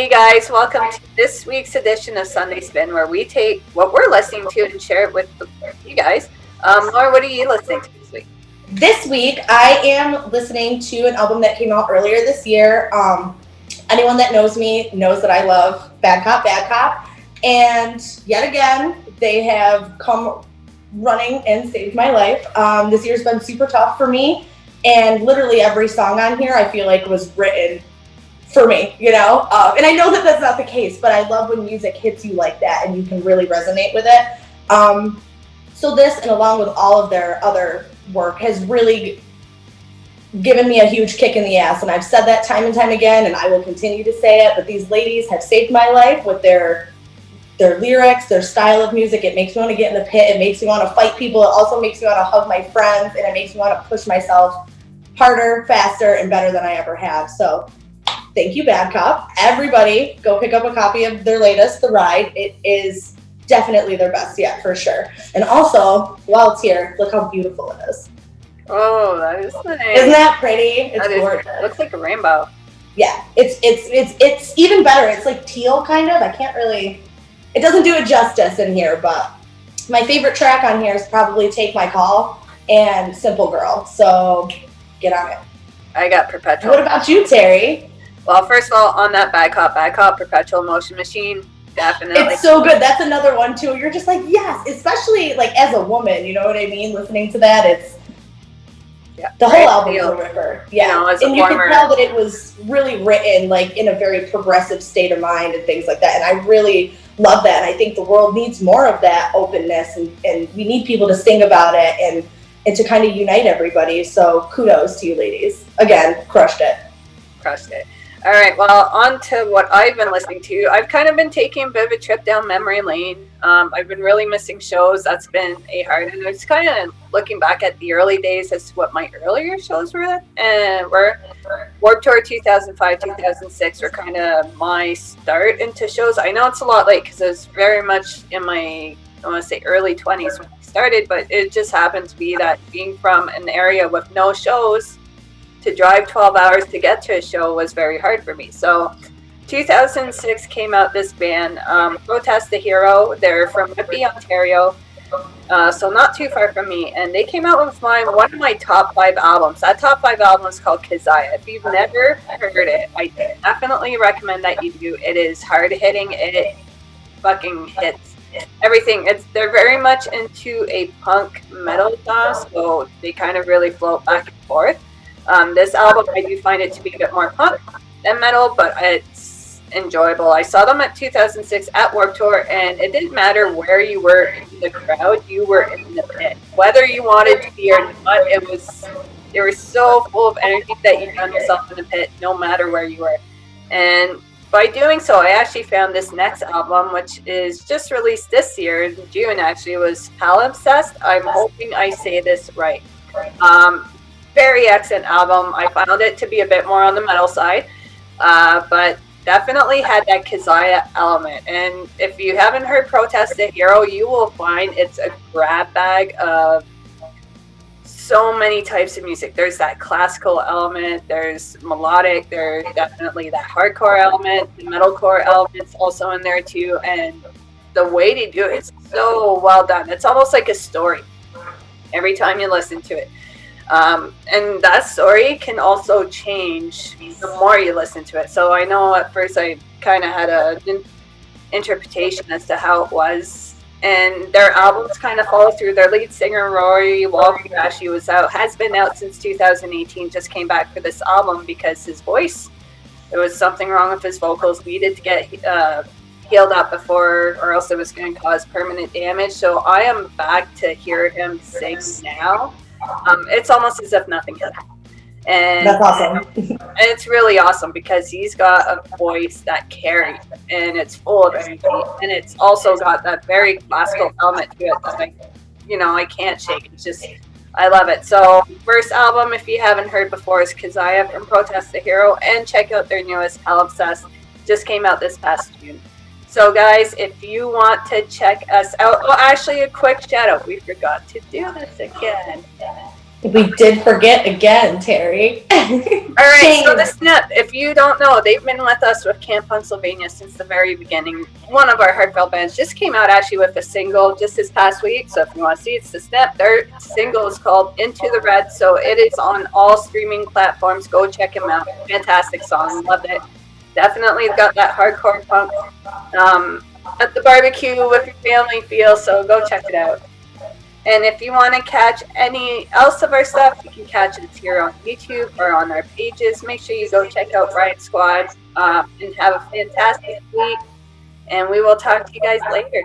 Hey guys, welcome to this week's edition of Sunday Spin, where we take what we're listening to and share it with you guys. Laura, what are you listening to this week? This week, I am listening to an album that came out earlier this year. Anyone that knows me knows that I love Bad Cop, Bad Cop. And yet again, they have come running and saved my life. This year's been super tough for me. And literally every song on here, I feel like was written for me, you know? And I know that that's not the case, but I love when music hits you like that and you can really resonate with it. So this, and along with all of their other work, has really given me a huge kick in the ass. And I've said that time and time again, and I will continue to say it, but these ladies have saved my life with their lyrics, their style of music. It makes me want to get in the pit. It makes me want to fight people. It also makes me want to hug my friends, and it makes me want to push myself harder, faster, and better than I ever have. So thank you, Bad Cop. Everybody, go pick up a copy of their latest, The Ride. It is definitely their best yet, for sure. And also, while it's here, look how beautiful it is. Oh, that is nice. Isn't that pretty? It's gorgeous. It looks like a rainbow. Yeah, it's even better. It's like teal, kind of. I can't really. It doesn't do it justice in here, but my favorite track on here is probably Take My Call and Simple Girl. So get on it. I got Perpetual. What about you, Terry? Well, first of all, on that Bad Cop, Perpetual Motion Machine, definitely. It's so good. That's another one too. You're just like, yes, especially like as a woman, you know what I mean? Listening to that, it's the whole album is a ripper. Yeah, you know, and you can tell that it was really written like in a very progressive state of mind and things like that. And I really love that. And I think the world needs more of that openness, and we need people to sing about it and to kind of unite everybody. So kudos to you ladies. Again, crushed it. All right, well, on to what I've been listening to. I've kind of been taking a bit of a trip down memory lane. I've been really missing shows. That's been a hard, and I was kind of looking back at the early days as to what my earlier shows were. And Warped Tour 2005, 2006 were kind of my start into shows. I know it's a lot late because I was very much in my, I want to say, early 20s when I started, but it just happened to be that being from an area with no shows, to drive 12 hours to get to a show was very hard for me. So 2006 came out this band, Protest the Hero. They're from Whitby, Ontario, so not too far from me. And they came out with one of my top 5 albums. That top 5 album is called Kezia. If you've never heard it, I definitely recommend that you do. It is hard hitting. It fucking hits everything. They're very much into a punk metal style, so they kind of really float back and forth. This album, I do find it to be a bit more punk than metal, but it's enjoyable. I saw them at 2006 at Warped Tour, and it didn't matter where you were in the crowd, you were in the pit. Whether you wanted to be or not, they were so full of energy that you found yourself in the pit no matter where you were. And by doing so, I actually found this next album, which is just released this year in June. Actually, it was Palimpsest. I'm hoping I say this right. Very excellent album. I found it to be a bit more on the metal side, but definitely had that Kezia element. And if you haven't heard Protest the Hero, you will find it's a grab bag of so many types of music. There's that classical element, there's melodic, there's definitely that hardcore element, the metalcore element's also in there too, and the way they do it is so well done. It's almost like a story every time you listen to it. And that story can also change the more you listen to it. So I know at first I kind of had an interpretation as to how it was. And their albums kind of follow through. Their lead singer, Rory Walker, actually has been out since 2018, just came back for this album because his voice, there was something wrong with his vocals, needed to get healed up before, or else it was going to cause permanent damage. So I am back to hear him sing now. It's almost as if nothing happened. And that's awesome. And it's really awesome because he's got a voice that carries, and it's full of energy, and it's also got that very classical element to it that I can't shake. It's just, I love it. So first album, if you haven't heard before, is Kezia from Protest the Hero, and check out their newest, Palimpsest. Just came out this past June. So guys, if you want to check us out, well, actually a quick shout out. We forgot to do this again. We did forget again, Terry. All right, so the Snip, if you don't know, they've been with us with Camp Pennsylvania since the very beginning. One of our heartfelt bands just came out actually with a single just this past week. So if you want to see, it's the Snip. Their single is called Into the Red. So it is on all streaming platforms. Go check them out. Fantastic song. Loved it. Definitely got that hardcore punk at the barbecue with your family feel. So go check it out. And if you want to catch any else of our stuff, you can catch it here on YouTube or on our pages. Make sure you go check out Riot Squad and have a fantastic week. And we will talk to you guys later.